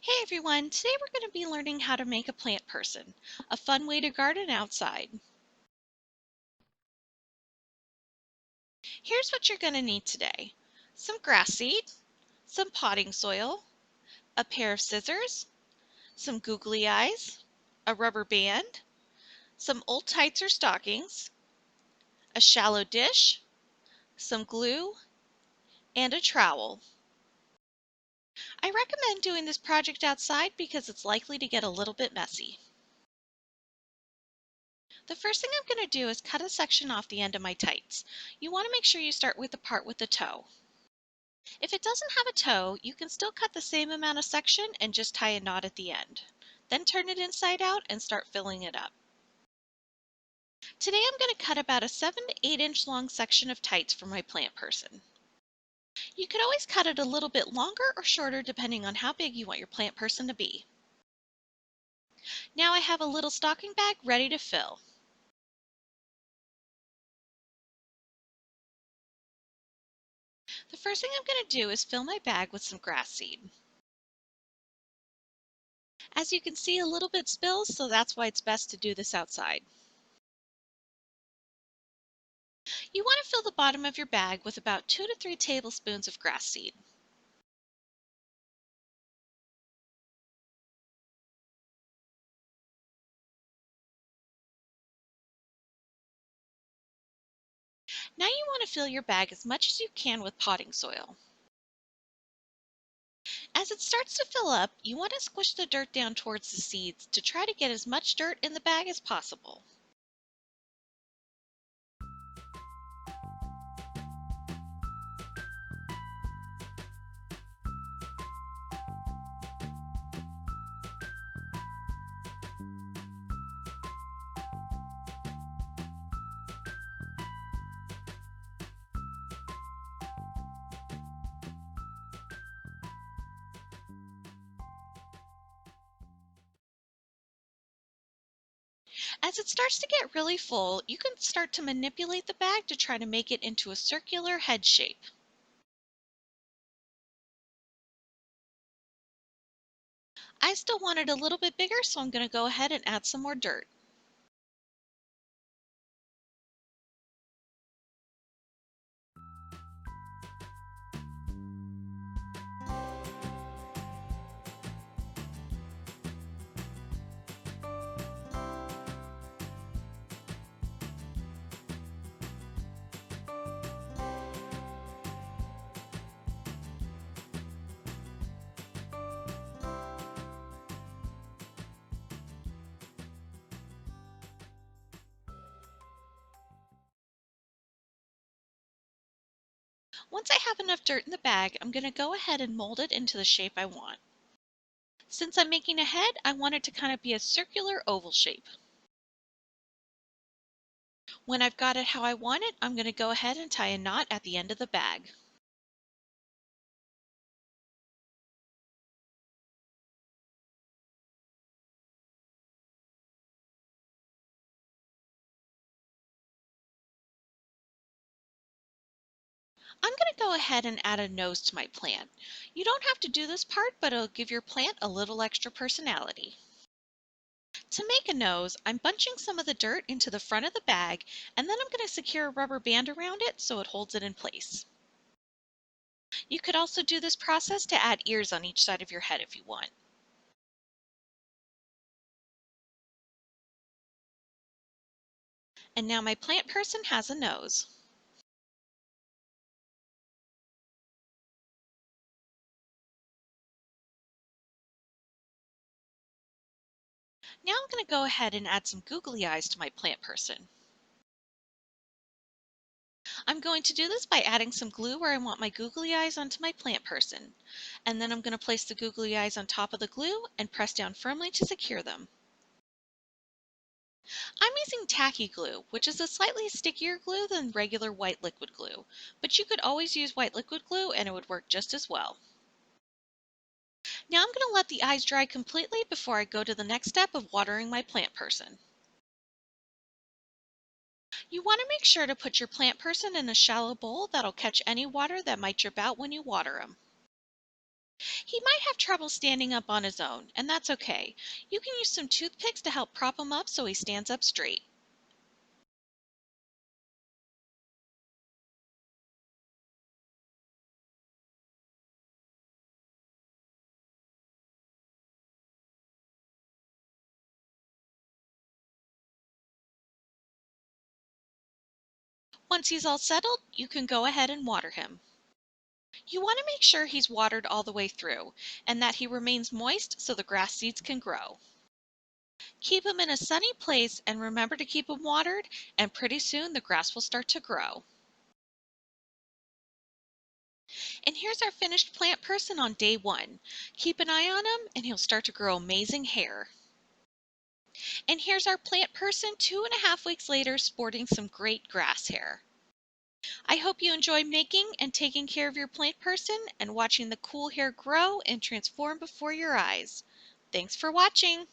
Hey everyone, today we're going to be learning how to make a plant person, a fun way to garden outside. Here's what you're going to need today. Some grass seed, some potting soil, a pair of scissors, some googly eyes, a rubber band, some old tights or stockings, a shallow dish, some glue, and a trowel. I recommend doing this project outside because it's likely to get a little bit messy. The first thing I'm going to do is cut a section off the end of my tights. You want to make sure you start with the part with the toe. If it doesn't have a toe, you can still cut the same amount of section and just tie a knot at the end. Then turn it inside out and start filling it up. Today I'm going to cut about a 7 to 8 inch long section of tights for my plant person. You could always cut it a little bit longer or shorter depending on how big you want your plant person to be. Now I have a little stocking bag ready to fill. The first thing I'm going to do is fill my bag with some grass seed. As you can see, a little bit spills, so that's why it's best to do this outside. You want to fill the bottom of your bag with about 2 to 3 tablespoons of grass seed. Now you want to fill your bag as much as you can with potting soil. As it starts to fill up, you want to squish the dirt down towards the seeds to try to get as much dirt in the bag as possible. As it starts to get really full, you can start to manipulate the bag to try to make it into a circular head shape. I still want it a little bit bigger, so I'm going to go ahead and add some more dirt. Once I have enough dirt in the bag, I'm going to go ahead and mold it into the shape I want. Since I'm making a head, I want it to kind of be a circular oval shape. When I've got it how I want it, I'm going to go ahead and tie a knot at the end of the bag. I'm going to go ahead and add a nose to my plant. You don't have to do this part, but it'll give your plant a little extra personality. To make a nose, I'm bunching some of the dirt into the front of the bag, and then I'm going to secure a rubber band around it so it holds it in place. You could also do this process to add ears on each side of your head if you want. And now my plant person has a nose. Now I'm going to go ahead and add some googly eyes to my plant person. I'm going to do this by adding some glue where I want my googly eyes onto my plant person. And then I'm going to place the googly eyes on top of the glue and press down firmly to secure them. I'm using tacky glue, which is a slightly stickier glue than regular white liquid glue, but you could always use white liquid glue and it would work just as well. Now I'm going to let the eyes dry completely before I go to the next step of watering my plant person. You want to make sure to put your plant person in a shallow bowl that'll catch any water that might drip out when you water them. He might have trouble standing up on his own, and that's okay. You can use some toothpicks to help prop him up so he stands up straight. Once he's all settled, you can go ahead and water him. You want to make sure he's watered all the way through and that he remains moist so the grass seeds can grow. Keep him in a sunny place and remember to keep him watered, and pretty soon the grass will start to grow. And here's our finished plant person on day 1. Keep an eye on him and he'll start to grow amazing hair. And here's our plant person 2.5 weeks later sporting some great grass hair. I hope you enjoy making and taking care of your plant person and watching the cool hair grow and transform before your eyes. Thanks for watching.